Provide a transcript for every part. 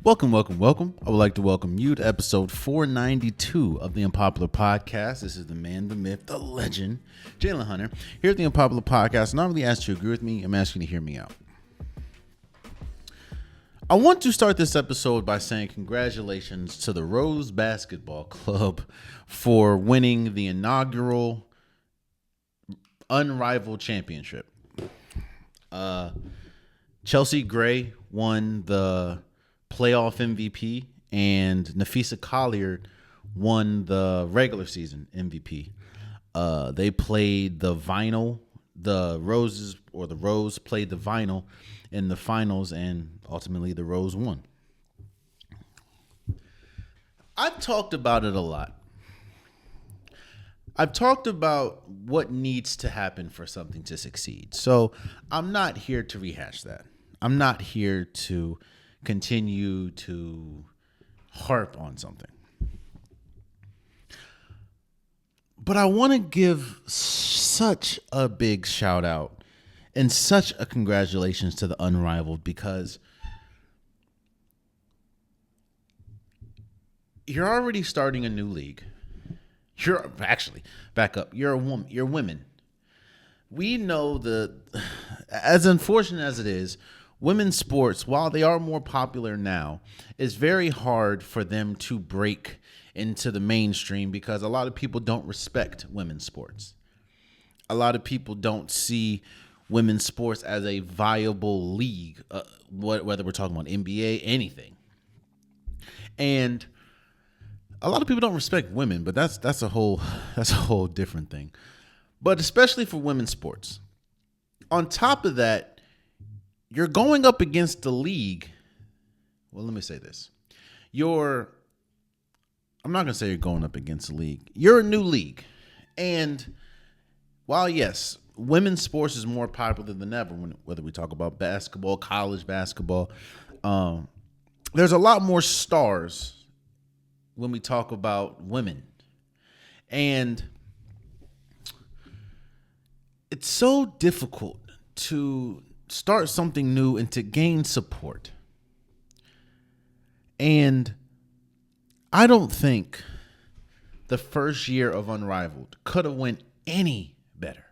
Welcome, welcome, welcome. I would like to welcome you to episode 492 of the Unpopular Podcast. This is the man, the myth, the legend, Jalen Hunter. Here at the Unpopular Podcast, I'm not really asking you to agree with me. I'm asking you to hear me out. I want to start this episode by saying congratulations to the Rose Basketball Club for winning the inaugural UnRivaled championship. Chelsea Gray won the playoff MVP, and Nafisa Collier won the regular season MVP. They played the vinyl. The Rose played the vinyl in the finals, and ultimately the Rose won. I've talked about it a lot. I've talked about what needs to happen for something to succeed. So I'm not here to rehash that. I'm not here to continue to harp on something. But I want to give such a big shout out and such a congratulations to the UnRivaled, because you're already starting a new league. You're actually, back up, you're a woman, you're women. We know as unfortunate as it is, women's sports, while they are more popular now, it's very hard for them to break into the mainstream because a lot of people don't respect women's sports. A lot of people don't see women's sports as a viable league, whether we're talking about NBA, anything. And a lot of people don't respect women, but that's a whole different thing. But especially for women's sports. On top of that, you're going up against the league. Well, let me say this. I'm not going to say you're going up against the league. You're a new league. And while, yes, women's sports is more popular than ever, whether we talk about basketball, college basketball, there's a lot more stars when we talk about women. And it's so difficult to start something new and to gain support. And I don't think the first year of UnRivaled could have went any better.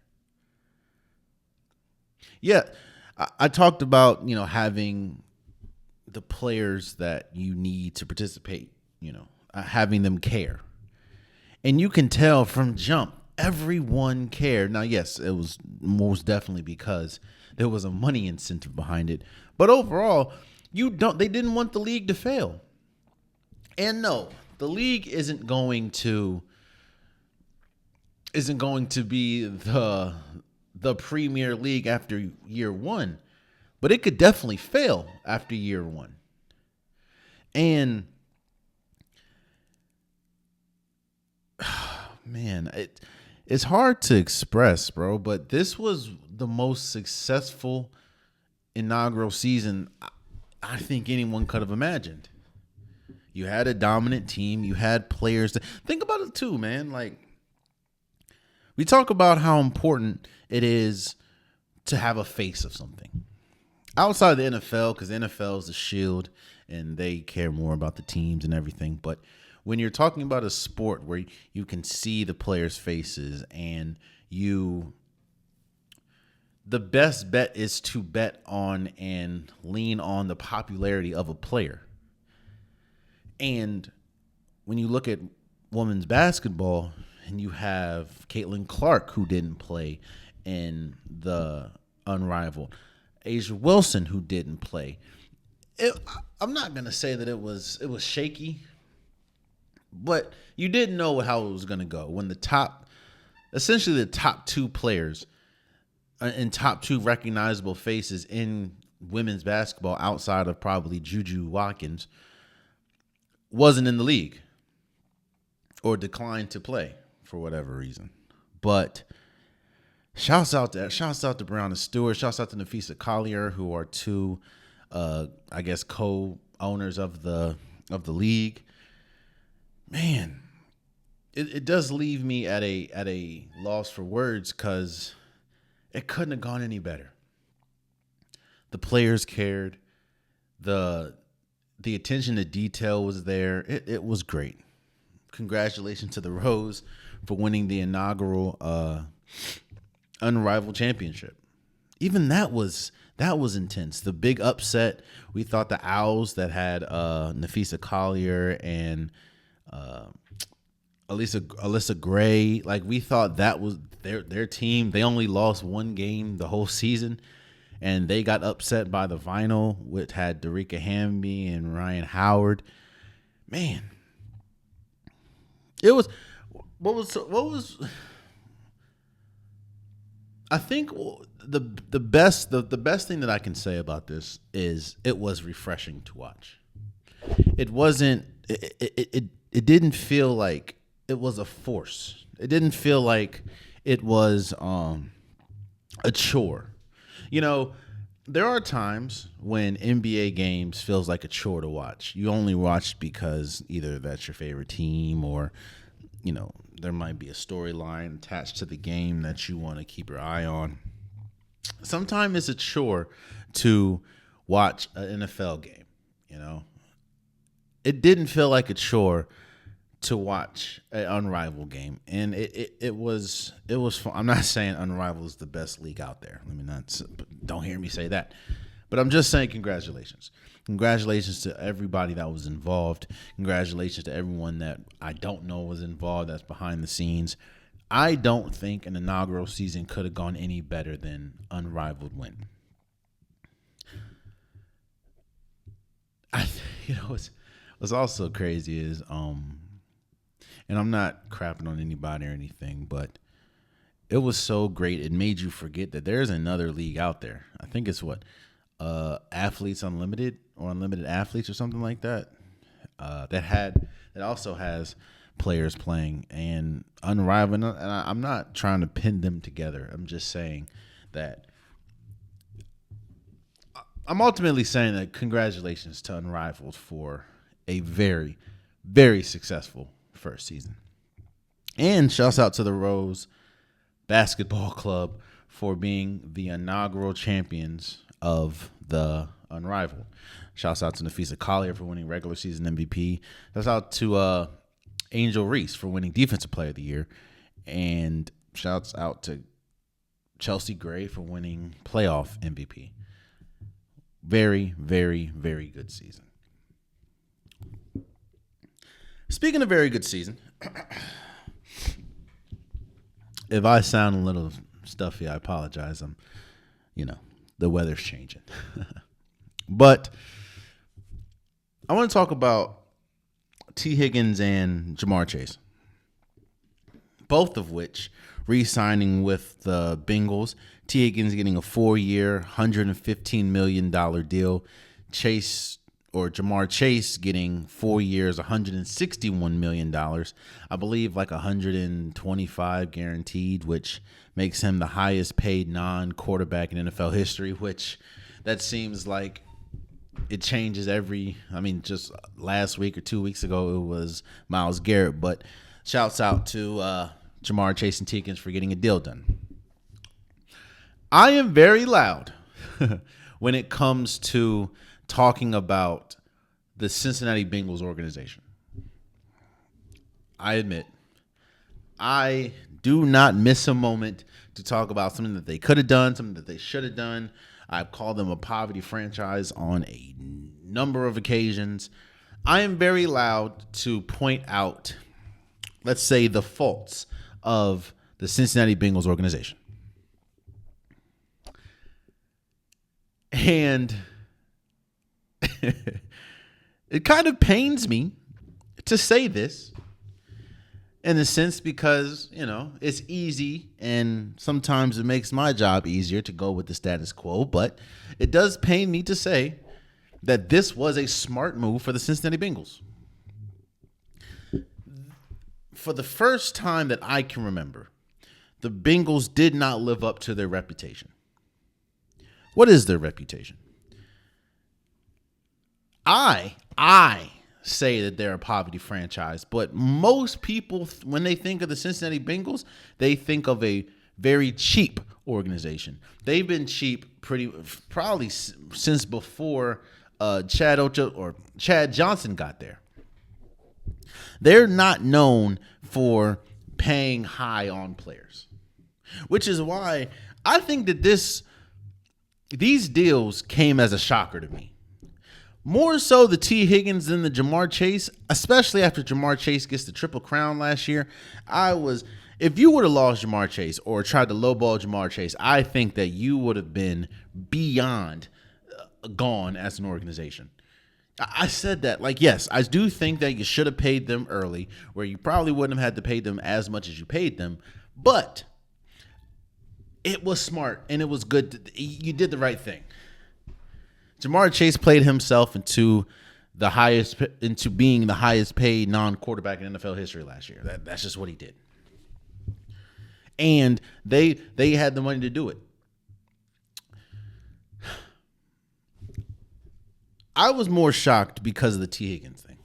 Yeah, I talked about, having the players that you need to participate, having them care. And you can tell from jump, everyone cared. Now, yes, it was most definitely because there was a money incentive behind it. But overall, they didn't want the league to fail. And no, the league isn't going to be the premier league after year one. But it could definitely fail after year one. And man, it's hard to express, bro, but this was the most successful inaugural season I think anyone could have imagined. You had a dominant team. You had players. Think about it too, man. Like, we talk about how important it is to have a face of something. Outside the NFL, because the NFL is the shield and they care more about the teams and everything. But when you're talking about a sport where you can see the players' faces and the best bet is to bet on and lean on the popularity of a player. And when you look at women's basketball and you have Caitlin Clark, who didn't play in the UnRivaled, Asia Wilson, who didn't play. I'm not going to say that it was shaky, but you didn't know how it was going to go when the top two players and top two recognizable faces in women's basketball outside of probably Juju Watkins wasn't in the league or declined to play for whatever reason. But shouts out to Breonna Stewart, shouts out to Nafisa Collier, who are two co-owners of the league. Man, it does leave me at a loss for words because it couldn't have gone any better. The players cared. The The attention to detail was there. It was great. Congratulations to the Rose for winning the inaugural Unrivaled championship. Even that was intense. The big upset. We thought the Owls that had Nafisa Collier and Alyssa Gray, like we thought that was their team. They only lost one game the whole season, and they got upset by the Vinyl, which had Darica Hamby and Ryan Howard. Man, it was what was. I think the best thing that I can say about this is it was refreshing to watch. It wasn't. It didn't feel like it was a force. It didn't feel like it was a chore. You know, there are times when NBA games feels like a chore to watch. You only watch because either that's your favorite team or, you know, there might be a storyline attached to the game that you want to keep your eye on. Sometimes it's a chore to watch an NFL game, you know. It didn't feel like a chore to watch an Unrivaled game, and it was fun. I'm not saying Unrivaled is the best league out there. Don't hear me say that, but I'm just saying congratulations. Congratulations to everybody that was involved. Congratulations to everyone that I don't know was involved that's behind the scenes. I don't think an inaugural season could have gone any better than Unrivaled win. What's also crazy is and I'm not crapping on anybody or anything, but it was so great. It made you forget that there's another league out there. I think it's Athletes Unlimited or Unlimited Athletes or something like that. That also has players playing and Unrivaled. And I'm not trying to pin them together. I'm just saying that I'm ultimately saying that congratulations to Unrivaled for a very, very successful first season. And shouts out to the Rose Basketball Club for being the inaugural champions of the Unrivaled. Shouts out to Nafisa Collier for winning regular season MVP. Shouts out to Angel Reese for winning Defensive Player of the Year. And shouts out to Chelsea Gray for winning playoff MVP. Very, very, very good season. Speaking of very good season, if I sound a little stuffy, I apologize. The weather's changing. But I want to talk about T. Higgins and Jamar Chase, both of which re-signing with the Bengals. T. Higgins getting a 4-year, $115 million deal. Jamar Chase getting 4 years, $161 million. I believe like 125 guaranteed, which makes him the highest paid non-quarterback in NFL history, which that seems like it changes just last week or 2 weeks ago, it was Myles Garrett. But shouts out to Jamar Chase and T. Higgins for getting a deal done. I am very loud when it comes to talking about the Cincinnati Bengals organization. I admit, I do not miss a moment to talk about something that they could have done, something that they should have done. I've called them a poverty franchise on a number of occasions. I am very loud to point out, let's say, the faults of the Cincinnati Bengals organization. And it kind of pains me to say this in a sense because, it's easy and sometimes it makes my job easier to go with the status quo. But it does pain me to say that this was a smart move for the Cincinnati Bengals. For the first time that I can remember, the Bengals did not live up to their reputation. What is their reputation? I say that they're a poverty franchise, but most people, when they think of the Cincinnati Bengals, they think of a very cheap organization. They've been cheap probably since before Chad Johnson got there. They're not known for paying high on players, which is why I think that these deals came as a shocker to me. More so the T. Higgins than the Jamar Chase, especially after Jamar Chase gets the Triple Crown last year. If you would have lost Jamar Chase or tried to lowball Jamar Chase, I think that you would have been beyond gone as an organization. I said that, yes, I do think that you should have paid them early, where you probably wouldn't have had to pay them as much as you paid them, but it was smart and it was good. You did the right thing. Jamar Chase played himself into being the highest paid non-quarterback in NFL history last year. That's just what he did. And they had the money to do it. I was more shocked because of the T. Higgins thing.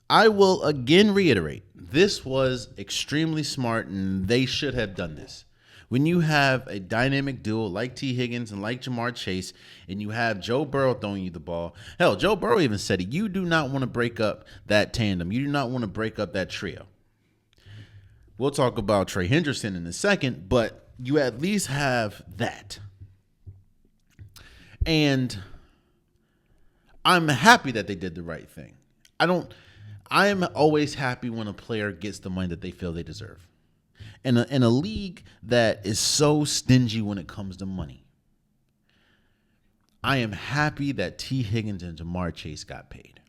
I will again reiterate, this was extremely smart and they should have done this. When you have a dynamic duo like T. Higgins and like Jamar Chase, and you have Joe Burrow throwing you the ball. Hell, Joe Burrow even said it. You do not want to break up that tandem. You do not want to break up that trio. We'll talk about Trey Hendrickson in a second, but you at least have that. And I'm happy that they did the right thing. I am always happy when a player gets the money that they feel they deserve. In a league that is so stingy when it comes to money, I am happy that T. Higgins and Jamar Chase got paid.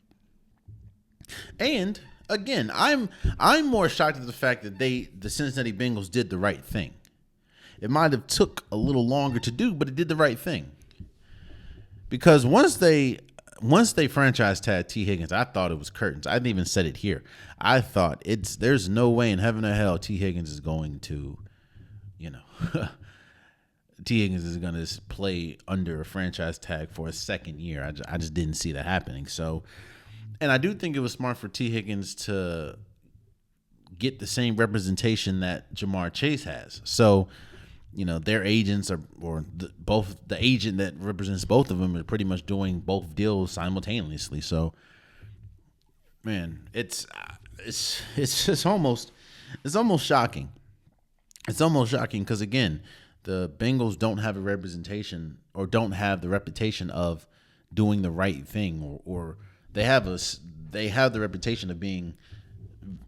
And again, I'm more shocked at the fact that the Cincinnati Bengals did the right thing. It might have took a little longer to do, but it did the right thing. Because once they franchise tagged T. Higgins, I thought it was curtains. I didn't even said it here. I thought there's no way in heaven or hell T. Higgins is going to, T. Higgins is going to play under a franchise tag for a second year. I just didn't see that happening. So, and I do think it was smart for T. Higgins to get the same representation that Jamar Chase has. So, their agents both the agent that represents both of them are pretty much doing both deals simultaneously. So, man, it's almost shocking. It's almost shocking because, again, the Bengals don't have a representation or don't have the reputation of doing the right thing, or they have the reputation of being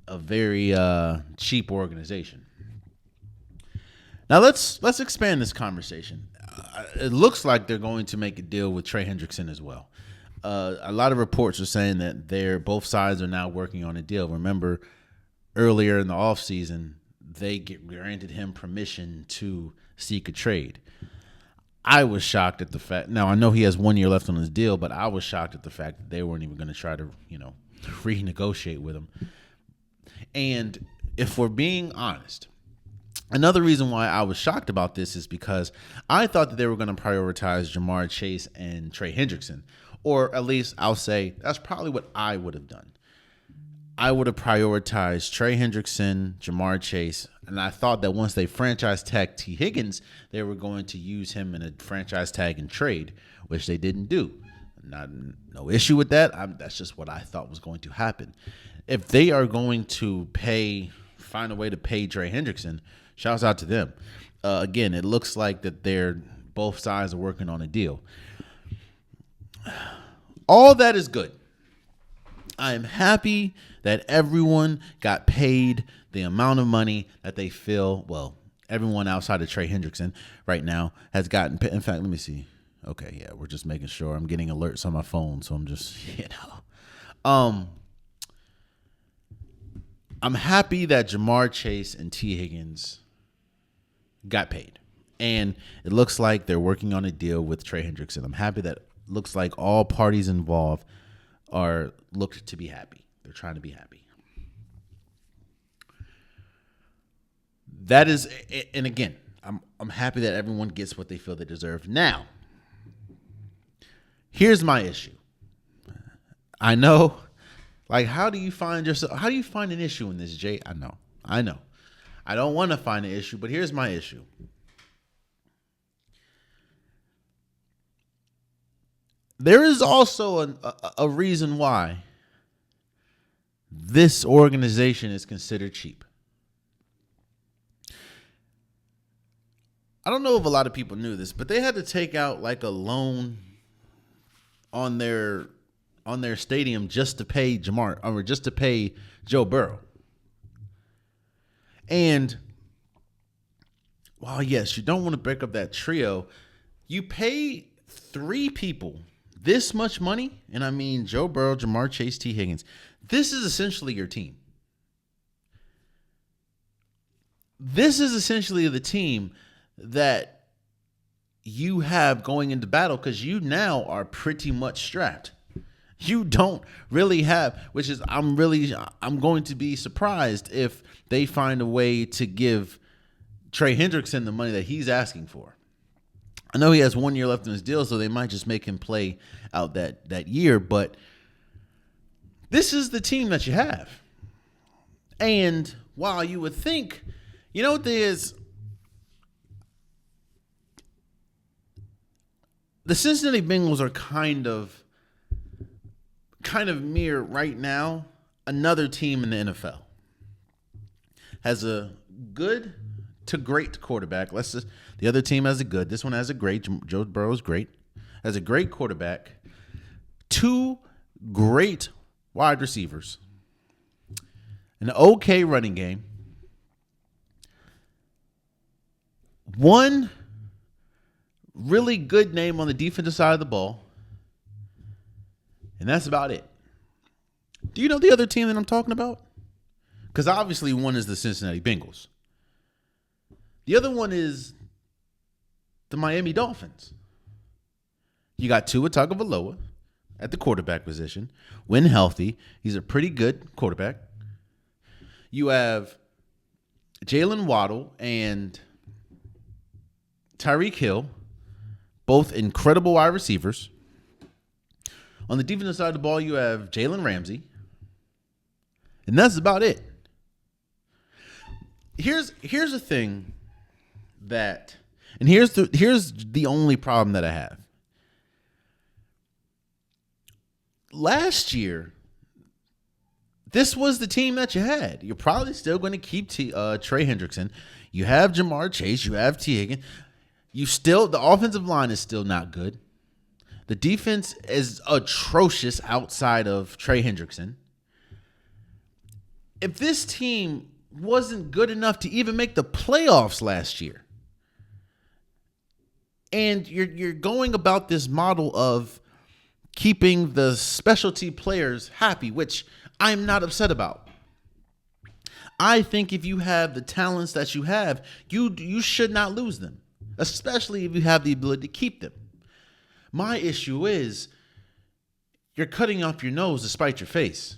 a very cheap organization. Now let's expand this conversation. It looks like they're going to make a deal with Trey Hendrickson as well. A lot of reports are saying that both sides are now working on a deal. Remember, earlier in the offseason, they granted him permission to seek a trade. I was shocked at the fact. Now, I know he has 1 year left on his deal, but I was shocked at the fact that they weren't even going to try to, renegotiate with him. And if we're being honest, another reason why I was shocked about this is because I thought that they were going to prioritize Jamar Chase and Trey Hendrickson, or at least I'll say that's probably what I would have done. I would have prioritized Trey Hendrickson, Jamar Chase, and I thought that once they franchise tagged T. Higgins, they were going to use him in a franchise tag and trade, which they didn't do. No issue with that. That's just what I thought was going to happen. If they are going to find a way to pay Trey Hendrickson, shouts out to them. Again, it looks like that both sides are working on a deal. All that is good. I am happy that everyone got paid the amount of money that they feel, everyone outside of Trey Hendrickson right now has gotten paid. In fact, let me see. Okay, yeah, we're just making sure. I'm getting alerts on my phone, so I'm just, I'm happy that Jamar Chase and T. Higgins got paid. And it looks like they're working on a deal with Trey Hendrickson. I'm happy that looks like all parties involved looked to be happy. They're trying to be happy. That is, and again, I'm happy that everyone gets what they feel they deserve. Now, here's my issue. I know, how do you find an issue in this, Jay? I know. I don't want to find an issue, but here's my issue. there is also a reason why this organization is considered cheap. I don't know if a lot of people knew this, but they had to take out like a loan on their stadium just to pay just to pay Joe Burrow. And while yes, you don't want to break up that trio, you pay 3 people this much money, and I mean Joe Burrow, Jamar Chase, T. Higgins. This is essentially your team. This is essentially the team that you have going into battle because you now are pretty much strapped. You don't really have, which is I'm going to be surprised if they find a way to give Trey Hendrickson the money that he's asking for. I know he has 1 year left in his deal, so they might just make him play out that year, but this is the team that you have. And while you would think, you know what there is, the Cincinnati Bengals are kind of mere right now another team in the NFL. Has a good to great quarterback. The other team has a good. This one has a great. Joe Burrow is great. Has a great quarterback. 2 great wide receivers. An okay running game. 1 really good name on the defensive side of the ball. And that's about it. Do you know the other team that I'm talking about? Because obviously one is the Cincinnati Bengals. The other one is the Miami Dolphins. You got Tua Tagovailoa at the quarterback position. When healthy, he's a pretty good quarterback. You have Jalen Waddle and Tyreek Hill, both incredible wide receivers. On the defensive side of the ball, you have Jalen Ramsey. And that's about it. Here's the thing that, and here's the only problem that I have. Last year, this was the team that you had. You're probably still going to keep Trey Hendrickson. You have Jamar Chase. You have T. Higgins. The offensive line is still not good. The defense is atrocious outside of Trey Hendrickson. If this team wasn't good enough to even make the playoffs last year, and you're going about this model of keeping the specialty players happy, which I'm not upset about. I think if you have the talents that you have, you should not lose them, especially if you have the ability to keep them. My issue is you're cutting off your nose to spite your face.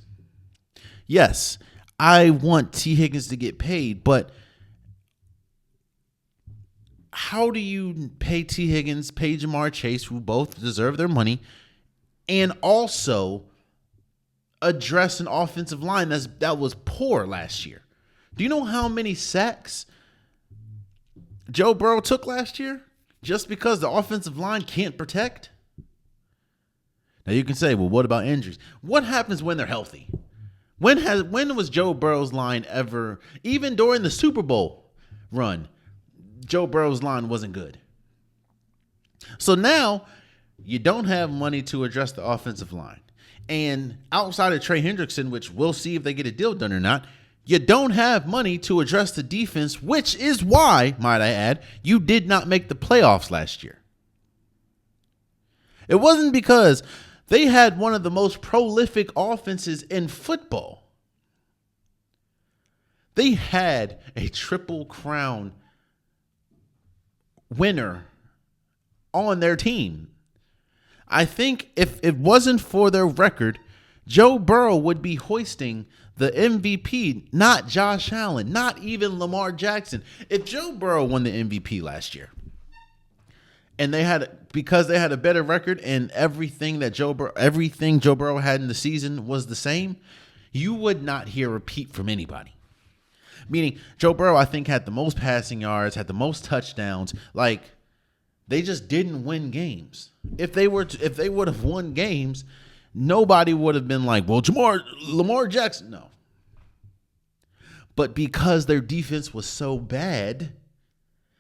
Yes, I want T. Higgins to get paid, but how do you pay T. Higgins, pay Jamar Chase, who both deserve their money, and also address an offensive line that was poor last year? Do you know how many sacks Joe Burrow took last year just because the offensive line can't protect? Now you can say, well, what about injuries? What happens when they're healthy? When was Joe Burrow's line ever, even during the Super Bowl run, Joe Burrow's line wasn't good? So now you don't have money to address the offensive line. And outside of Trey Hendrickson, which we'll see if they get a deal done or not, you don't have money to address the defense, which is why, might I add, you did not make the playoffs last year. It wasn't because they had one of the most prolific offenses in football. They had a Triple Crown winner on their team. I think if it wasn't for their record, Joe Burrow would be hoisting the MVP, not Josh Allen, not even Lamar Jackson. If Joe Burrow won the MVP last year, and because they had a better record and everything Joe Burrow had in the season was the same, you would not hear a peep from anybody. Meaning Joe Burrow, I think, had the most passing yards, had the most touchdowns. Like, They just didn't win games. If they would have won games, nobody would have been like, well, Lamar Jackson. No. But because their defense was so bad,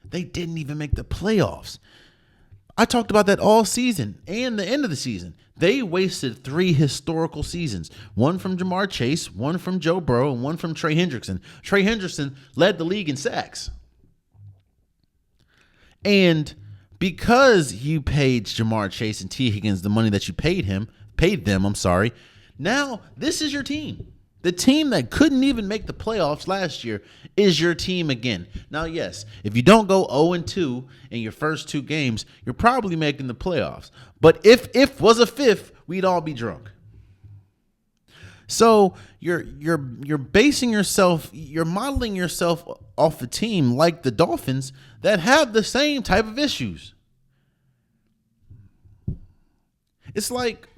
they didn't even make the playoffs. I talked about that all season and the end of the season. They wasted 3 historical seasons. One from Jamar Chase, one from Joe Burrow, and one from Trey Hendrickson. Trey Hendrickson led the league in sacks. And because you paid Jamar Chase and T. Higgins the money that you paid them, now this is your team. The team that couldn't even make the playoffs last year is your team again. Now, yes, if you don't go 0-2 in your first 2 games, you're probably making the playoffs. But if was a fifth, we'd all be drunk. So you're basing yourself, you're modeling yourself off a team like the Dolphins that have the same type of issues. It's like,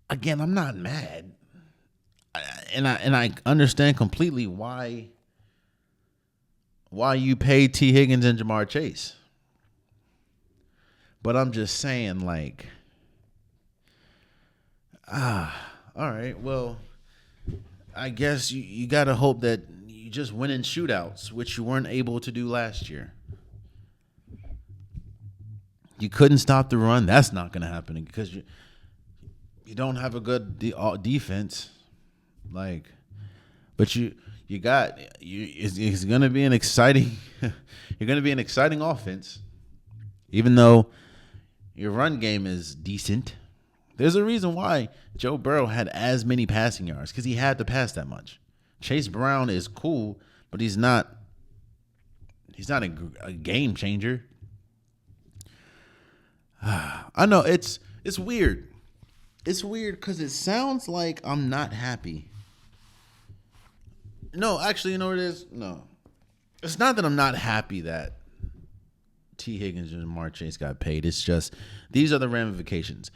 again, I'm not mad, and I understand completely why you pay T. Higgins and Jamar Chase, but I'm just saying, like, all right, well, I guess you gotta hope that you just win in shootouts, which you weren't able to do last year. You couldn't stop the run. That's not gonna happen because you don't have a good defense, like, but it's gonna be an exciting. You're gonna be an exciting offense, even though your run game is decent. There's a reason why Joe Burrow had as many passing yards because he had to pass that much. Chase Brown is cool, but he's not a game changer. I know it's weird. It's weird because it sounds like I'm not happy. No, actually, you know what it is? No. It's not that I'm not happy that T. Higgins and Jamar Chase got paid. It's just these are the ramifications.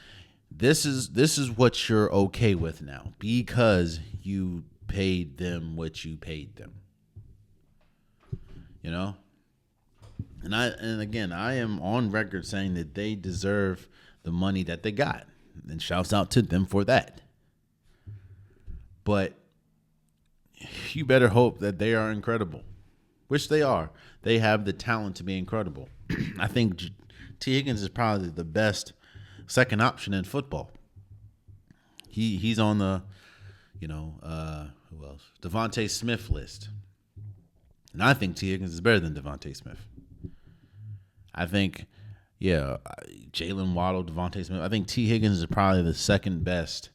This is what you're okay with now because you paid them what you paid them. You know? And again, I am on record saying that they deserve the money that they got. And shouts out to them for that. But you better hope that they are incredible, which they are. They have the talent to be incredible. I think T. Higgins is probably the best second option in football. He's on the, who else? Devontae Smith list. And I think T. Higgins is better than Devontae Smith. I think, Jalen Waddle, Devontae Smith. I think T. Higgins is probably the second best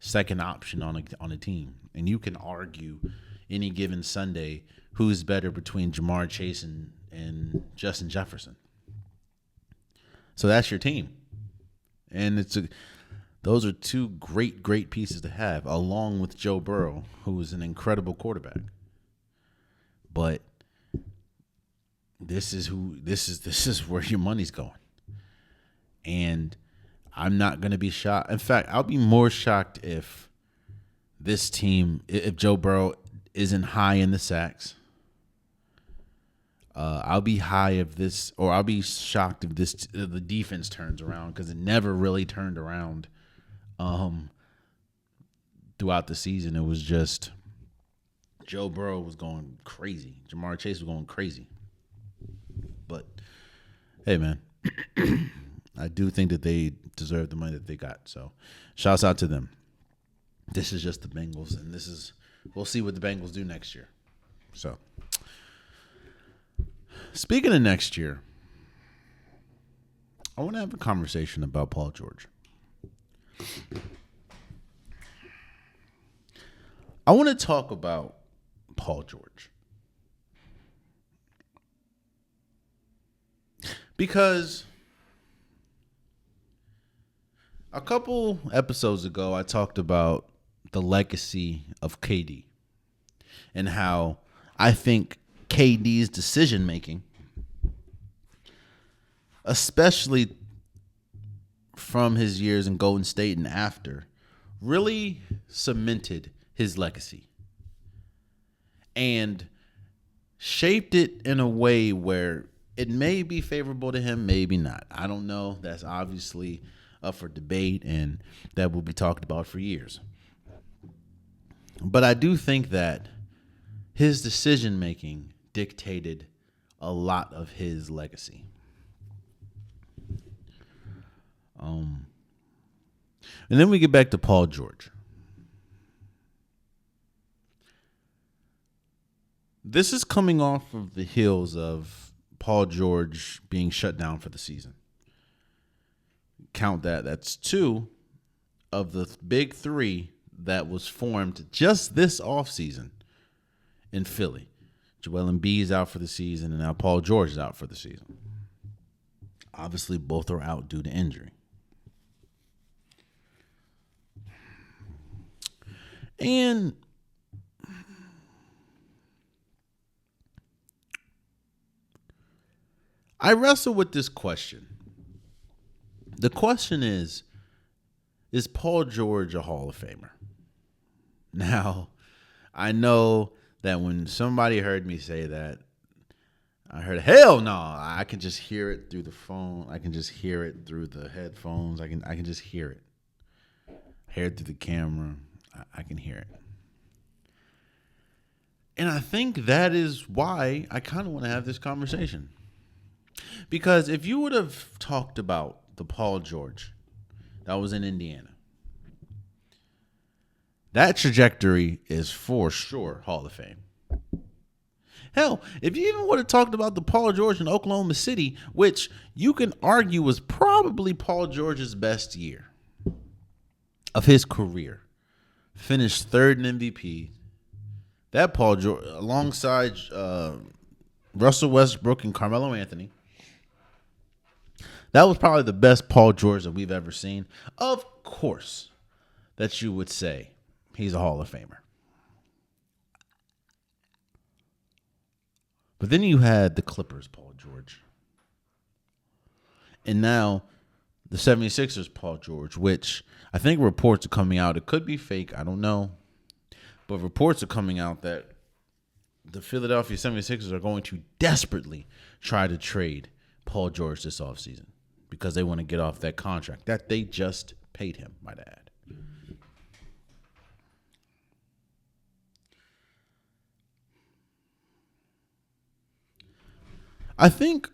second option on a team. And you can argue any given Sunday who's better between Jamar Chase and Justin Jefferson. So that's your team. And those are 2 great pieces to have, along with Joe Burrow, who is an incredible quarterback. But this is where your money's going. And I'm not going to be shocked. In fact, I'll be more shocked if this team, if Joe Burrow isn't high in the sacks. I'll be shocked if the defense turns around because it never really turned around throughout the season. It was just Joe Burrow was going crazy. Jamar Chase was going crazy. But, hey, man, I do think that they deserve the money that they got. So, shouts out to them. This is just the Bengals, and we'll see what the Bengals do next year. So, speaking of next year, I want to have a conversation about Paul George. I want to talk about Paul George. Because a couple episodes ago, I talked about the legacy of KD and how I think KD's decision-making, especially from his years in Golden State and after, really cemented his legacy. And shaped it in a way where it may be favorable to him, maybe not. I don't know. That's obviously up for debate, and that will be talked about for years. But I do think that his decision making dictated a lot of his legacy. And then we get back to Paul George. This is coming off of the heels of Paul George being shut down for the season. Count that. That's two of the big three that was formed just this offseason in Philly. Joel Embiid is out for the season, and now Paul George is out for the season. Obviously, both are out due to injury. And I wrestle with this question. The question is Paul George a Hall of Famer? Now, I know that when somebody heard me say that, I heard, hell no. I can just hear it through the phone. I can just hear it through the headphones. I can just hear it. Hear it through the camera. I can hear it. And I think that is why I kind of want to have this conversation. Because if you would have talked about the Paul George that was in Indiana, that trajectory is for sure Hall of Fame. Hell, if you even would have talked about the Paul George in Oklahoma City, which you can argue was probably Paul George's best year of his career, finished third in MVP. That Paul George, alongside Russell Westbrook and Carmelo Anthony, that was probably the best Paul George that we've ever seen. Of course, that you would say he's a Hall of Famer. But then you had the Clippers, Paul George. And now the 76ers, Paul George, which I think reports are coming out. It could be fake. I don't know. But reports are coming out that the Philadelphia 76ers are going to desperately try to trade Paul George this offseason because they want to get off that contract that they just paid him, might add. I think,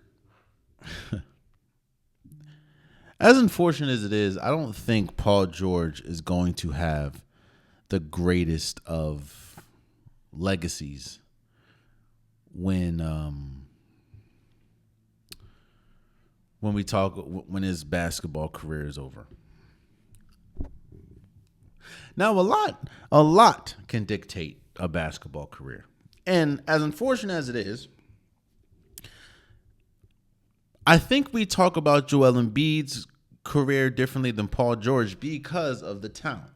as unfortunate as it is, I don't think Paul George is going to have the greatest of legacies when when his basketball career is over. Now, a lot can dictate a basketball career. And as unfortunate as it is, I think we talk about Joel Embiid's career differently than Paul George because of the talent.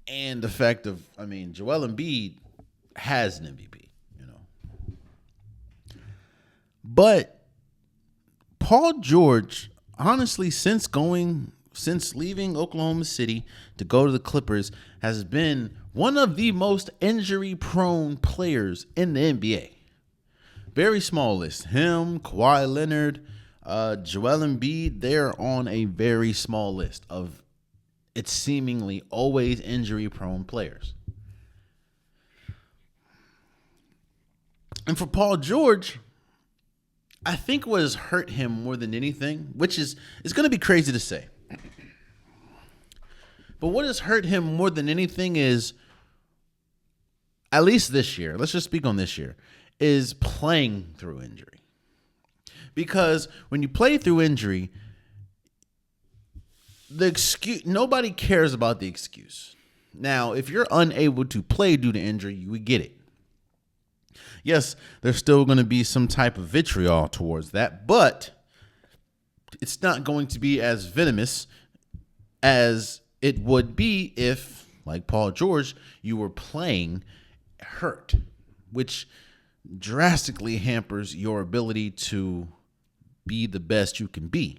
And the fact of, Joel Embiid has an MVP, But Paul George, honestly, since leaving Oklahoma City to go to the Clippers, has been one of the most injury-prone players in the NBA. Very small list. Him, Kawhi Leonard, Joel Embiid, they're on a very small list of it's seemingly always injury-prone players. And for Paul George, I think what has hurt him more than anything, which is going to be crazy to say, but what has hurt him more than anything is, at least this year, let's just speak on this year, is playing through injury. Because when you play through injury, nobody cares about the excuse. Now, if you're unable to play due to injury, we get it. Yes, there's still going to be some type of vitriol towards that, but it's not going to be as venomous as it would be if, like Paul George, you were playing hurt, which drastically hampers your ability to be the best you can be.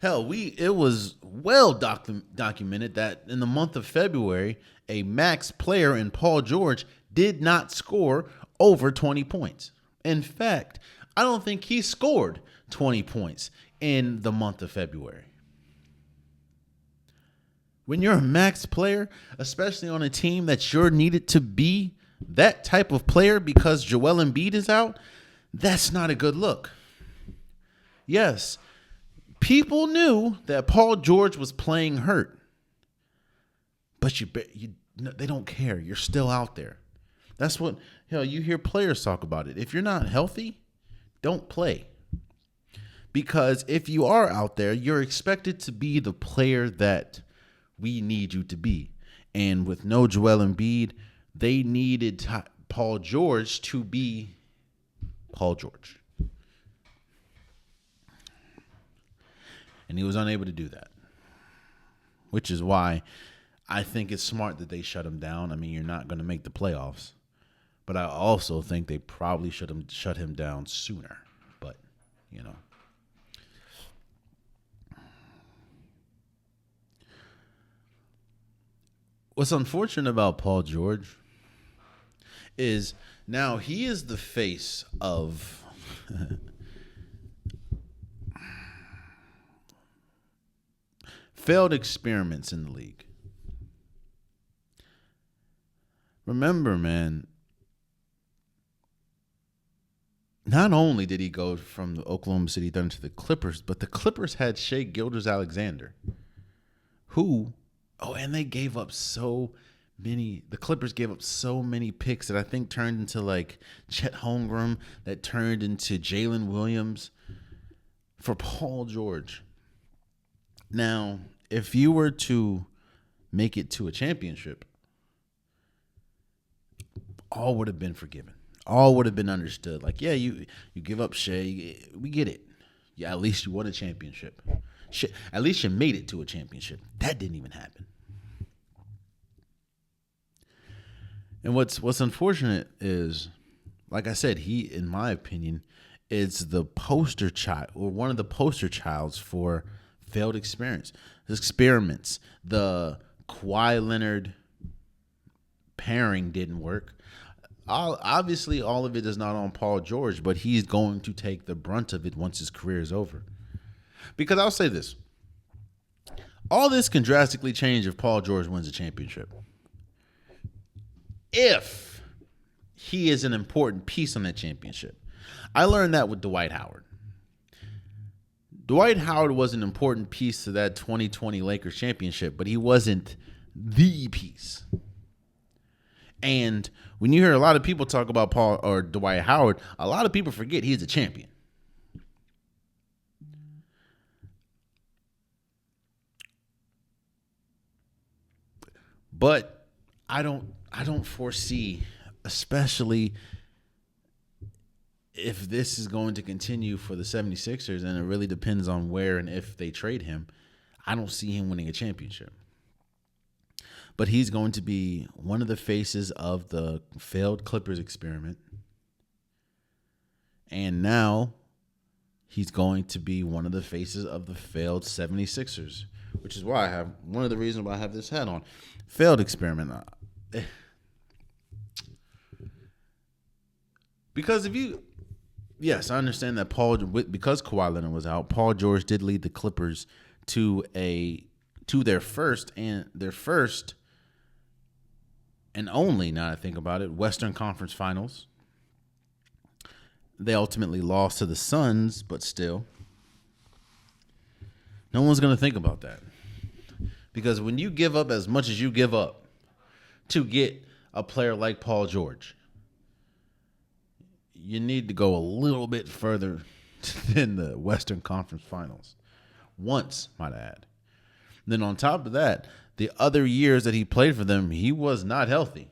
Hell, it was well documented that in the month of February, a Max player in Paul George did not score over 20 points. In fact, I don't think he scored 20 points in the month of February. When you're a max player, especially on a team that you're needed to be that type of player because Joel Embiid is out, that's not a good look. Yes, people knew that Paul George was playing hurt, but they don't care. You're still out there. That's what you hear players talk about it. If you're not healthy, don't play. Because if you are out there, you're expected to be the player that we need you to be. And with no Joel Embiid, they needed Paul George to be Paul George. And he was unable to do that, which is why I think it's smart that they shut him down. I mean, you're not going to make the playoffs, but I also think they probably should have shut him down sooner. But, what's unfortunate about Paul George is now he is the face of failed experiments in the league. Remember, man, not only did he go from the Oklahoma City Thunder to the Clippers, but the Clippers had Shai Gilgeous-Alexander, and they gave up the Clippers gave up so many picks that I think turned into like Chet Holmgren, that turned into Jalen Williams for Paul George. Now, if you were to make it to a championship, all would have been forgiven. All would have been understood. Like, yeah, you give up Shai. We get it. Yeah, at least you won a championship. At least you made it to a championship. That didn't even happen. And what's unfortunate is, like I said, he, in my opinion, is the poster child, or one of the poster childs for failed experiments. The Kawhi Leonard pairing didn't work. Obviously, all of it is not on Paul George, but he's going to take the brunt of it once his career is over. Because I'll say this. All this can drastically change if Paul George wins a championship. If he is an important piece on that championship. I learned that with Dwight Howard. Dwight Howard was an important piece to that 2020 Lakers championship, but he wasn't the piece. And when you hear a lot of people talk about Paul or Dwight Howard, a lot of people forget he's a champion. But I don't foresee, especially if this is going to continue for the 76ers, and it really depends on where and if they trade him, I don't see him winning a championship. But he's going to be one of the faces of the failed Clippers experiment. And now he's going to be one of the faces of the failed 76ers, which is why one of the reasons why I have this hat on. Failed experiment. Because yes, I understand that because Kawhi Leonard was out, Paul George did lead the Clippers to their first and only, now I think about it, Western Conference Finals. They ultimately lost to the Suns, but still, no one's going to think about that. Because when you give up as much as you give up to get a player like Paul George, you need to go a little bit further than the Western Conference Finals. Once, might I add. Then on top of that, the other years that he played for them, he was not healthy.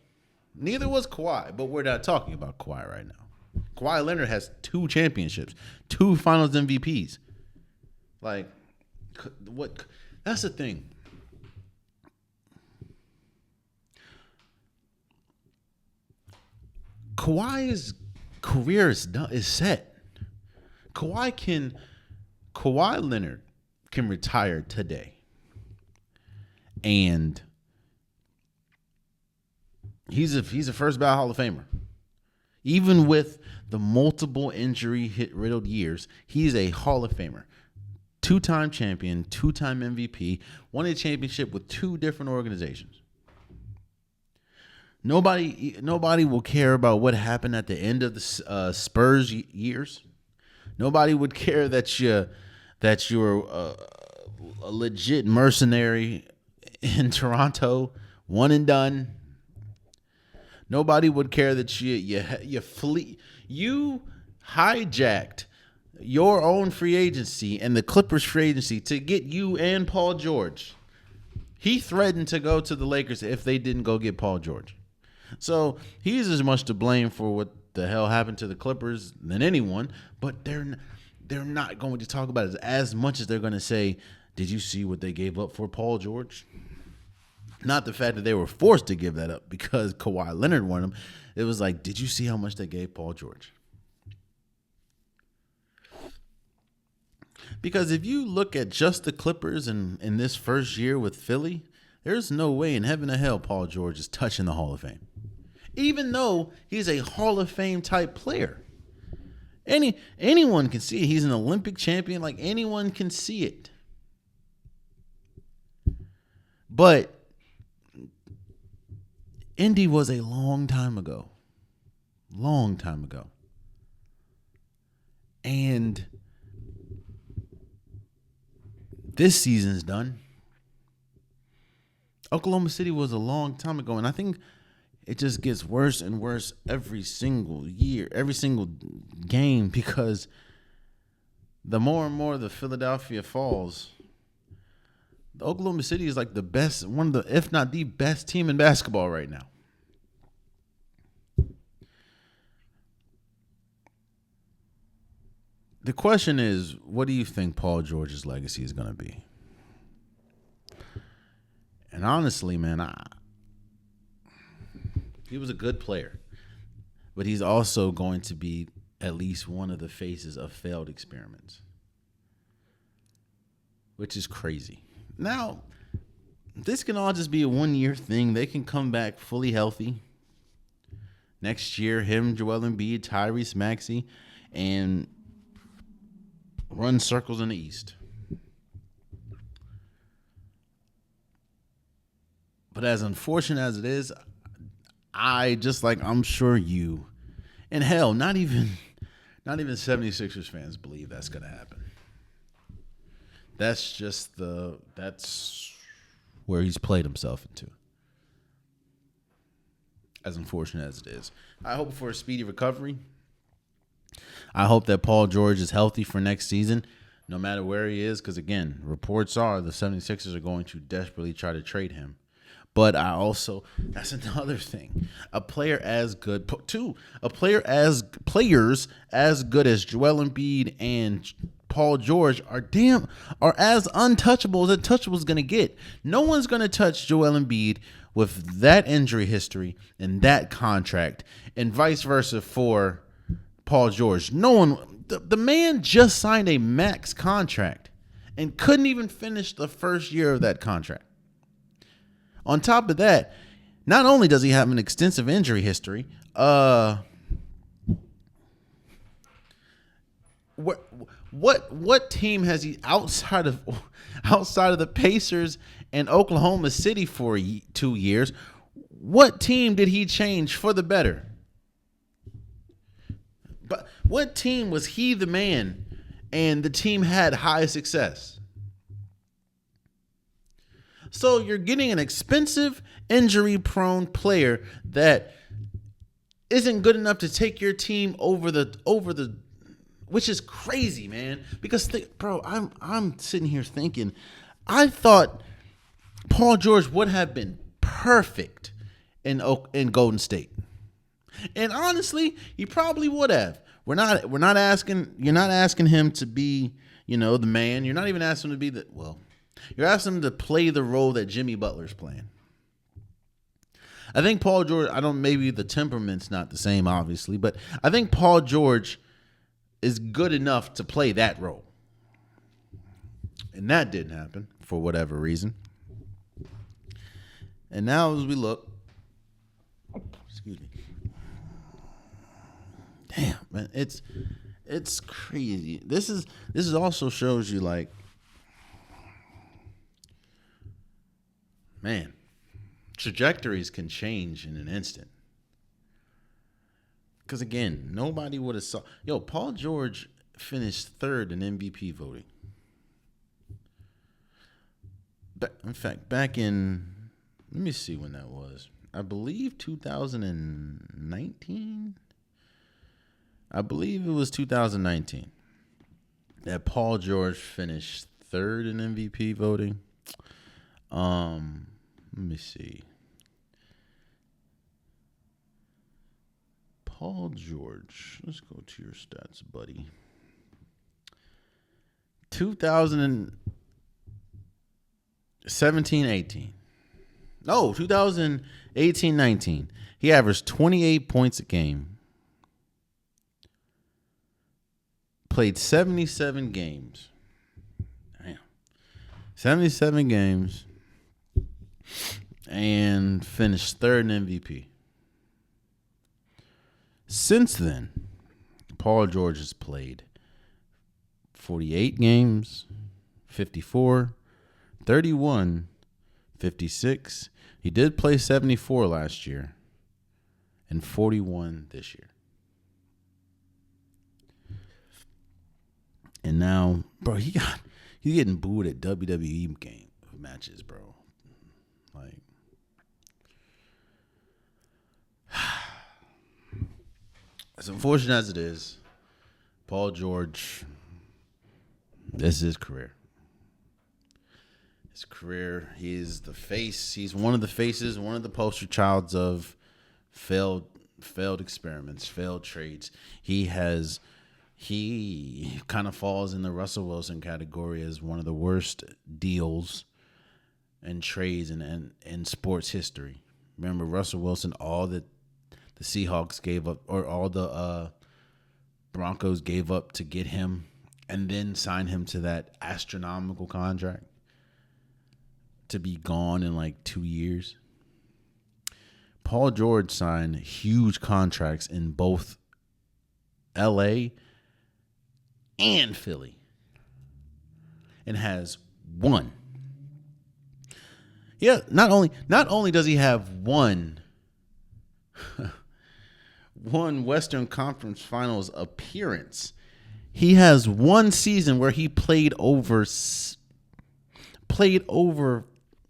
Neither was Kawhi, but we're not talking about Kawhi right now. Kawhi Leonard has 2 championships, 2 Finals MVPs. Like, what? That's the thing. Kawhi's career is set. Kawhi Leonard can retire today. And He's a first ballot Hall of Famer. Even with the multiple injury hit riddled years, he's a Hall of Famer. 2-time champion, 2-time MVP, won a championship with 2 different organizations. Nobody will care about what happened at the end of the Spurs years. Nobody would care that you're a legit mercenary in Toronto, one and done. Nobody would care that you hijacked your own free agency and the Clippers free agency to get you and Paul George. He threatened to go to the Lakers if they didn't go get Paul George. So he's as much to blame for what the hell happened to the Clippers than anyone, but they're not going to talk about it as much as they're going to say, did you see what they gave up for Paul George? Not the fact that they were forced to give that up because Kawhi Leonard wanted him. It was like, did you see how much they gave Paul George? Because if you look at just the Clippers in this first year with Philly, there's no way in heaven or hell Paul George is touching the Hall of Fame. Even though he's a Hall of Fame type player. Anyone can see it. He's an Olympic champion. Like, anyone can see it. But Indy was a long time ago. Long time ago. And this season's done. Oklahoma City was a long time ago, and I think it just gets worse and worse every single year, every single game, because the more and more the Philadelphia falls, the Oklahoma City is like the best, one of the, if not the best team in basketball right now. The question is, what do you think Paul George's legacy is going to be? And honestly, man, he was a good player, but he's also going to be at least one of the faces of failed experiments, which is crazy. Now, this can all just be a one-year thing. They can come back fully healthy. Next year, him, Joel Embiid, Tyrese Maxey, and run circles in the East. But as unfortunate as it is, I just like, I'm sure you, and hell, not even 76ers fans believe that's going to happen. That's where he's played himself into. As unfortunate as it is. I hope for a speedy recovery. I hope that Paul George is healthy for next season, no matter where he is, because, again, reports are the 76ers are going to desperately try to trade him. But I also, that's another thing. Players as good as Joel Embiid and Paul George are as untouchable as a touchable is going to get. No one's going to touch Joel Embiid with that injury history and that contract, and vice versa for Paul George. No one, the man just signed a max contract and couldn't even finish the first year of that contract. On top of that, not only does he have an extensive injury history, what team has he outside of the Pacers and Oklahoma City for 2 years? What team did he change for the better? But what team was he the man and the team had high success? So you're getting an expensive, injury-prone player that isn't good enough to take your team over the, which is crazy, man. Because bro, I'm sitting here thinking, I thought Paul George would have been perfect in Golden State, and honestly, he probably would have. You're not asking him to be, the man. You're not even asking him to be you're asking him to play the role that Jimmy Butler's playing. I think Paul George, maybe the temperament's not the same, obviously, but I think Paul George is good enough to play that role. And that didn't happen for whatever reason. And now as we look, Excuse me. Damn, man, it's crazy. This is also shows you like, man, trajectories can change in an instant. Because again, nobody would have saw. Yo, Paul George finished third in MVP voting. In fact, back in, let me see when that was. I believe 2019. I believe it was 2019 that Paul George finished third in MVP voting. Let me see. Paul George. Let's go to your stats, buddy. 2017-18. No, 2018-19. He averaged 28 points a game. Played 77 games. Damn. 77 games. And finished third in MVP. Since then, Paul George has played 48 games, 54, 31, 56. He did play 74 last year and 41 this year. And now, bro, he's getting booed at WWE game matches, bro. Like, as unfortunate as it is, Paul George, this is his career. His career, he is the face. He's one of the faces, one of the poster childs of failed experiments, failed trades. He kind of falls in the Russell Wilson category as one of the worst deals and trades in sports history. Remember Russell Wilson, all that the Seahawks gave up, or all the Broncos gave up to get him, and then sign him to that astronomical contract to be gone in like 2 years. Paul George signed huge contracts in both LA and Philly and has one. Yeah, not only does he have one Western Conference Finals appearance, he has one season where he played over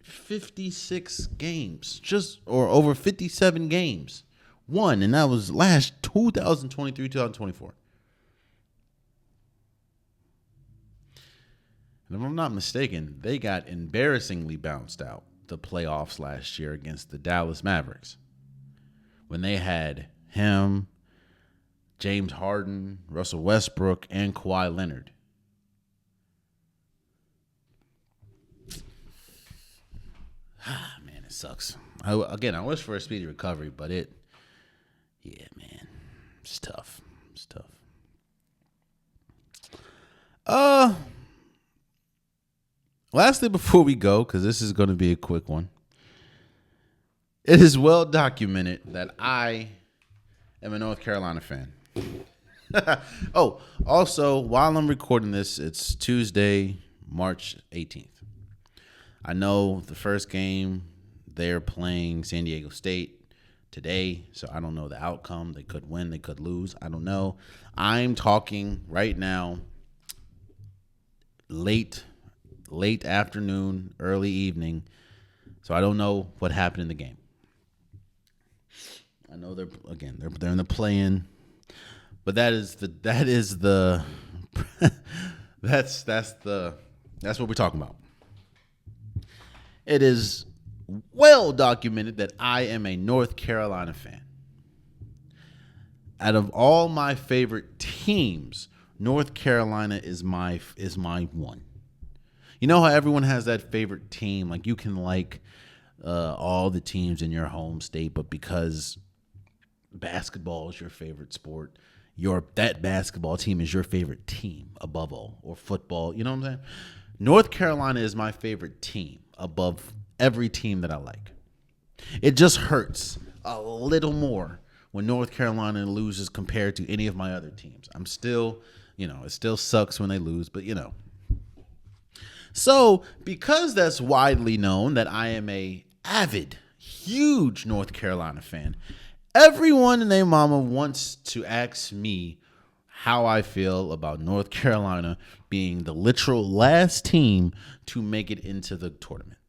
56 games, or over 57 games. One, and that was last 2023-2024. And if I'm not mistaken, they got embarrassingly bounced out the playoffs last year against the Dallas Mavericks when they had him, James Harden, Russell Westbrook, and Kawhi Leonard. Man, it sucks. I wish for a speedy recovery, but man, it's tough. It's tough. Lastly, before we go, because this is going to be a quick one, it is well documented that I am a North Carolina fan. Oh, also, while I'm recording this, it's Tuesday, March 18th. I know the first game, they're playing San Diego State today, so I don't know the outcome. They could win, they could lose. I don't know. I'm talking right now, late afternoon, early evening, so I don't know what happened in the game. I know they're in the play-in, but that's what we're talking about. It is well documented that I am a North Carolina fan. Out of all my favorite teams, North Carolina is my one. You know how everyone has that favorite team? Like, you can like all the teams in your home state, but because basketball is your favorite sport, that basketball team is your favorite team above all, or football. You know what I'm saying? North Carolina is my favorite team above every team that I like. It just hurts a little more when North Carolina loses compared to any of my other teams. I'm still, it still sucks when they lose, but So, because that's widely known that I am a avid, huge North Carolina fan, everyone and their mama wants to ask me how I feel about North Carolina being the literal last team to make it into the tournament.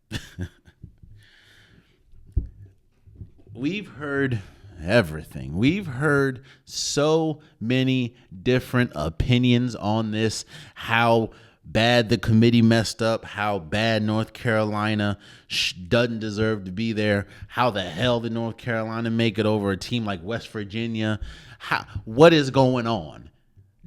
We've heard everything. We've heard so many different opinions on this, how bad the committee messed up, how bad North Carolina doesn't deserve to be there, how the hell did North Carolina make it over a team like West Virginia? What is going on?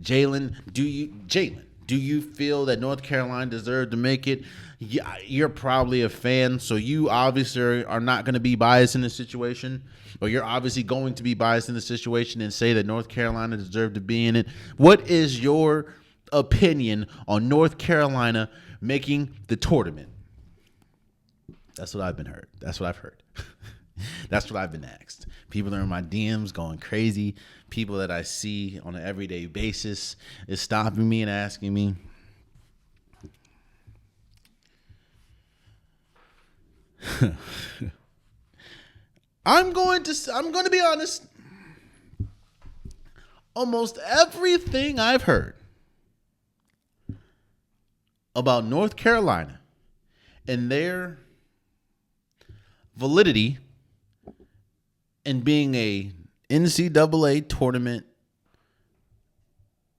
Jalen, do you feel that North Carolina deserved to make it? Yeah, you're probably a fan, so you obviously are not going to be biased in this situation, or you're obviously going to be biased in the situation and say that North Carolina deserved to be in it. What is your opinion on North Carolina making the tournament? That's what I've heard. That's what I've heard. That's what I've been asked. People are in my DMs going crazy. People that I see on an everyday basis is stopping me and asking me. I'm going to be honest. Almost everything I've heard about North Carolina and their validity in being a NCAA tournament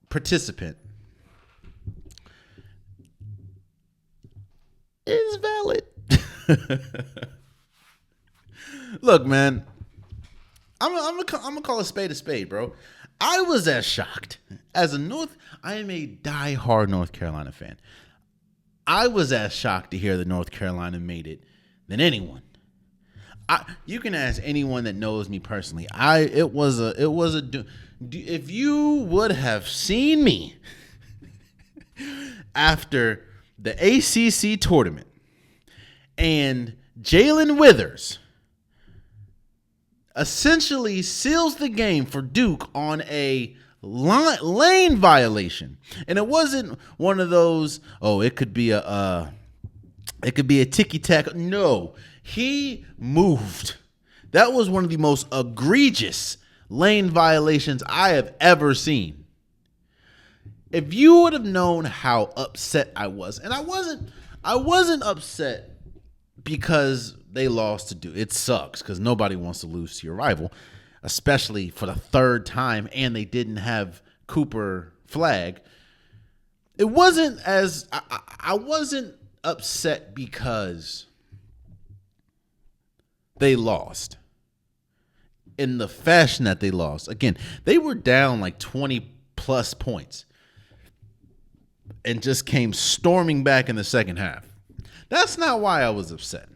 participant is valid. Look, man, I'm gonna call a spade, bro. I was as shocked I am a diehard North Carolina fan. I was as shocked to hear that North Carolina made it than anyone. You can ask anyone that knows me personally. If you would have seen me after the ACC tournament and Jalen Withers essentially seals the game for Duke on a lane violation, and it wasn't one of those, it could be a ticky tack. No, he moved. That was one of the most egregious lane violations I have ever seen. If you would have known how upset I was, and I wasn't upset because they lost to Duke. It sucks because nobody wants to lose to your rival, especially for the third time, and they didn't have Cooper Flag. It wasn't I wasn't upset because they lost in the fashion that they lost. Again, they were down like 20 plus points and just came storming back in the second half. That's not why I was upset.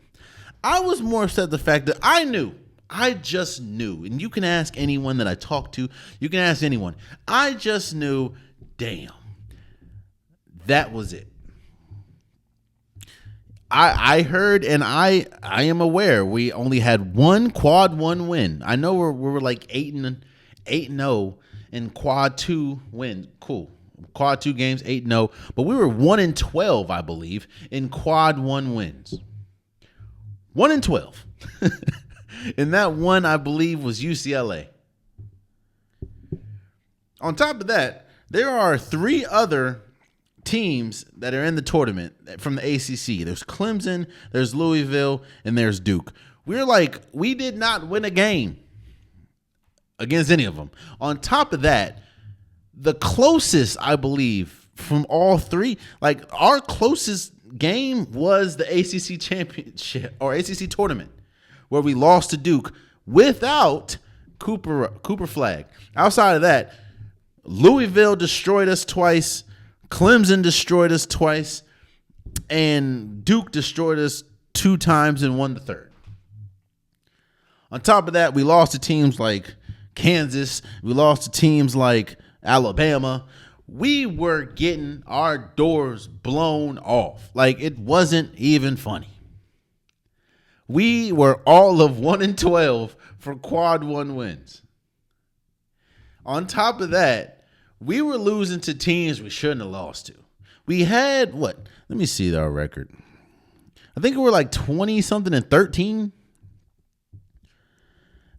I was more upset at the fact that I just knew, and you can ask anyone that I talked to, you can ask anyone. I just knew, damn, that was it. I heard, and I am aware we only had one quad one win. I know we were like 8-0 in quad two win. Cool. Quad two games, 8-0. But we were 1-12, I believe, in quad one wins. 1-12. And that one, I believe, was UCLA. On top of that, there are 3 other teams that are in the tournament from the ACC. There's Clemson, there's Louisville, and there's Duke. We did not win a game against any of them. On top of that, the closest, I believe, from all 3, our closest game was the ACC championship or ACC tournament, where we lost to Duke without Cooper Flag. Outside of that, Louisville destroyed us twice, Clemson destroyed us twice, and Duke destroyed us 2 times and won the third. On top of that, we lost to teams like Kansas. We lost to teams like Alabama. We were getting our doors blown off. It wasn't even funny. We were all of 1-12 for quad one wins. On top of that, we were losing to teams we shouldn't have lost to. We had what? Let me see our record. I think we were like 20 something and 13. And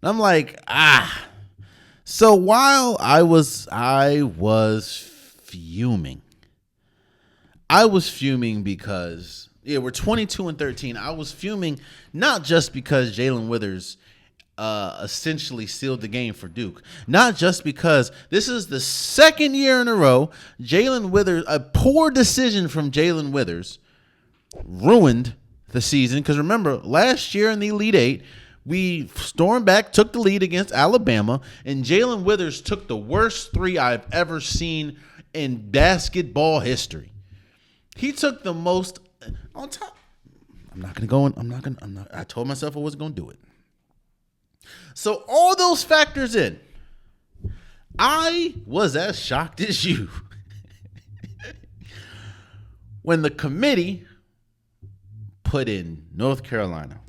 I'm like, So while I was fuming. I was fuming because we're 22 and 13. I was fuming not just because Jalen Withers essentially sealed the game for Duke. Not just because this is the second year in a row Jalen Withers, a poor decision from Jalen Withers, ruined the season. Because remember, last year in the Elite Eight, we stormed back, took the lead against Alabama, and Jalen Withers took the worst three I've ever seen in basketball history. He took the most on top. I told myself I wasn't going to do it. So all those factors in, I was as shocked as you when the committee put in North Carolina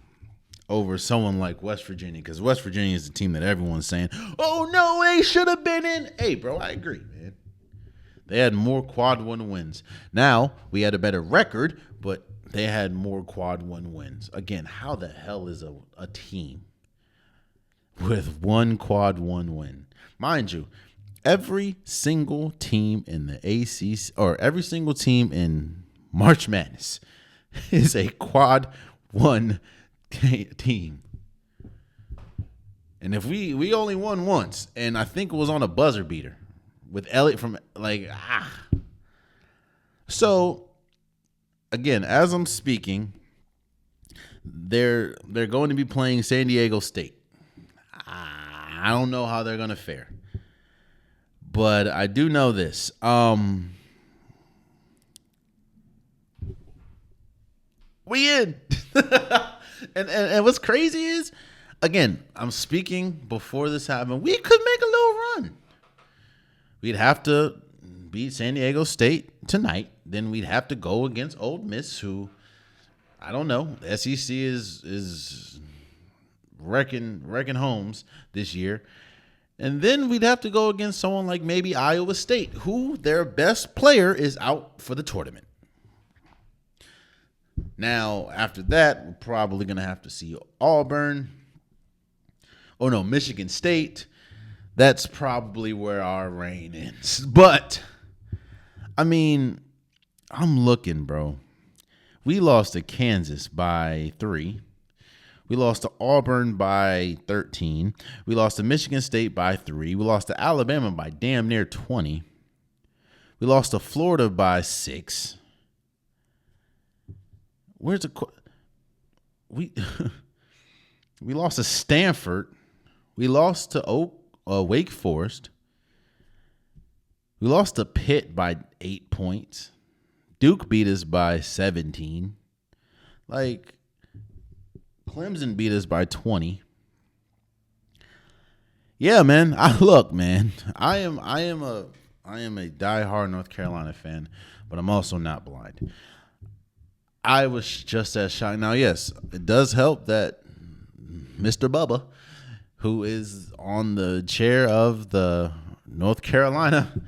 over someone like West Virginia, because West Virginia is the team that everyone's saying, oh no, they should have been in. Hey, bro, I agree, man. They had more quad one wins. Now, we had a better record, but they had more quad one wins. Again, how the hell is a team with one quad one win? Mind you, every single team in the ACC, or every single team in March Madness, is a quad one team. And if we only won once, and I think it was on a buzzer beater with Elliott from So again, as I'm speaking, they're going to be playing San Diego State. I don't know how they're going to fare, but I do know this. We in. and what's crazy is, again, I'm speaking before this happened. We could make a little run. We'd have to beat San Diego State tonight. Then we'd have to go against Ole Miss, who, I don't know, the SEC is wrecking homes this year. And then we'd have to go against someone like maybe Iowa State, who their best player is out for the tournament. Now, after that, we're probably going to have to see Auburn. Oh, no, Michigan State. That's probably where our reign ends. But, I mean, I'm looking, bro. We lost to Kansas by 3. We lost to Auburn by 13. We lost to Michigan State by 3. We lost to Alabama by damn near 20. We lost to Florida by 6. Where's the we lost to Stanford. We lost to Wake Forest. We lost to Pitt by 8 points. Duke beat us by 17. Like, Clemson beat us by 20. Yeah, man. I am a diehard North Carolina fan, but I'm also not blind. I was just as shocked. Now, yes, it does help that Mr. Bubba, who is on the chair of the North Carolina,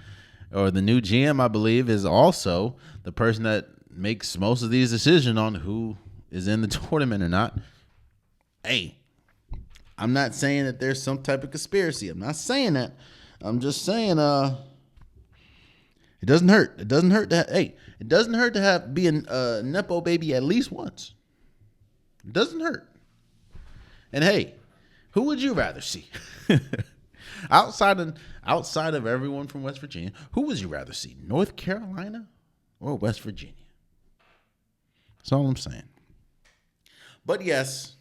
or the new GM, I believe, is also the person that makes most of these decisions on who is in the tournament or not. Hey, I'm not saying that there's some type of conspiracy. I'm not saying that. I'm just saying, it doesn't hurt. It doesn't hurt it doesn't hurt to be a Nepo baby at least once. It doesn't hurt. And hey, who would you rather see? outside of everyone from West Virginia, who would you rather see? North Carolina or West Virginia? That's all I'm saying. But yes,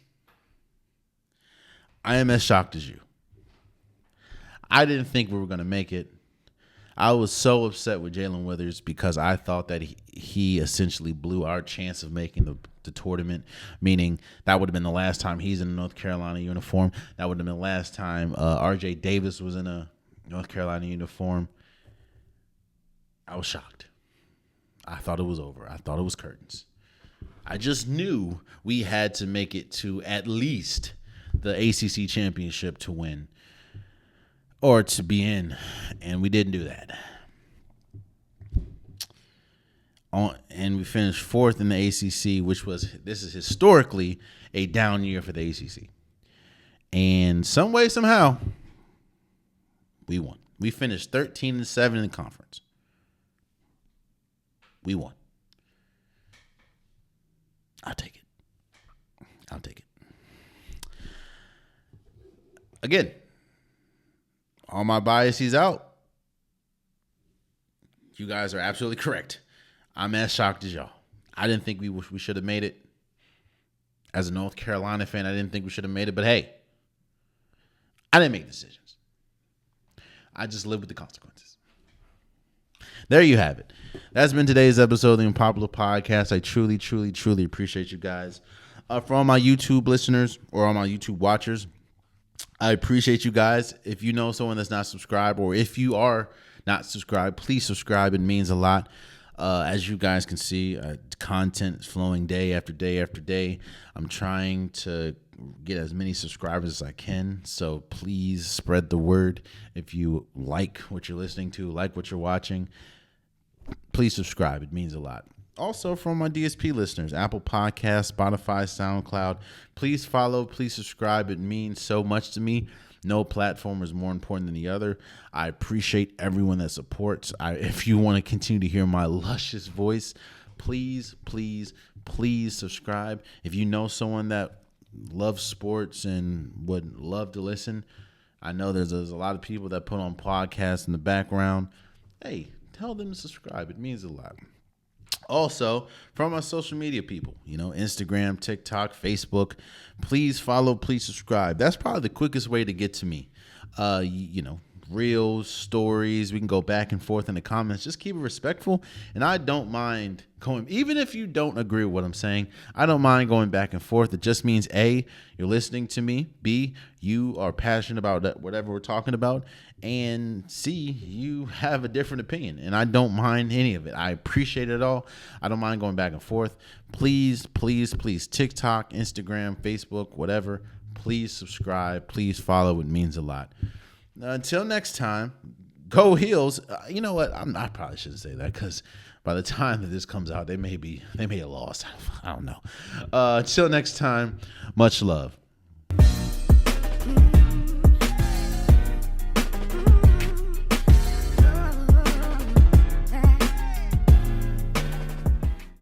I am as shocked as you. I didn't think we were going to make it. I was so upset with Jalen Withers because I thought that he essentially blew our chance of making the tournament, meaning that would have been the last time he's in a North Carolina uniform. That would have been the last time R.J. Davis was in a North Carolina uniform. I was shocked. I thought it was over. I thought it was curtains. I just knew we had to make it to at least the ACC championship to win or to be in, and we didn't do that. And we finished fourth in the ACC, this is historically a down year for the ACC. And some way, somehow, we won. We finished 13-7 in the conference. We won. I'll take it. Again, all my biases out. You guys are absolutely correct. I'm as shocked as y'all. I didn't think we should have made it. As a North Carolina fan, I didn't think we should have made it. But hey, I didn't make decisions. I just live with the consequences. There you have it. That's been today's episode of the Unpopular Podcast. I truly, truly, truly appreciate you guys. For all my YouTube listeners or all my YouTube watchers, I appreciate you guys. If you know someone that's not subscribed, or if you are not subscribed, please subscribe. It means a lot. As you guys can see, content is flowing day after day after day. I'm trying to get as many subscribers as I can, so please spread the word. If you like what you're listening to, like what you're watching, please subscribe. It means a lot. Also, from my DSP listeners, Apple Podcasts, Spotify, SoundCloud, please follow, please subscribe. It means so much to me. No platform is more important than the other. I appreciate everyone that supports. If you want to continue to hear my luscious voice, please, please, please subscribe. If you know someone that loves sports and would love to listen, I know there's a lot of people that put on podcasts in the background. Hey, tell them to subscribe. It means a lot. Also, from my social media people, Instagram, TikTok, Facebook, please follow, please subscribe. That's probably the quickest way to get to me. Reels, stories, we can go back and forth in the comments. Just keep it respectful. And I don't mind going, even if you don't agree with what I'm saying, I don't mind going back and forth. It just means A, you're listening to me. B, you are passionate about whatever we're talking about. And C, you have a different opinion. And I don't mind any of it. I appreciate it all. I don't mind going back and forth. Please, please, please, TikTok, Instagram, Facebook, whatever. Please subscribe. Please follow. It means a lot. Until next time, go Heels. You know what? I probably shouldn't say that, because by the time that this comes out, they may have lost. I don't know. Until next time, much love.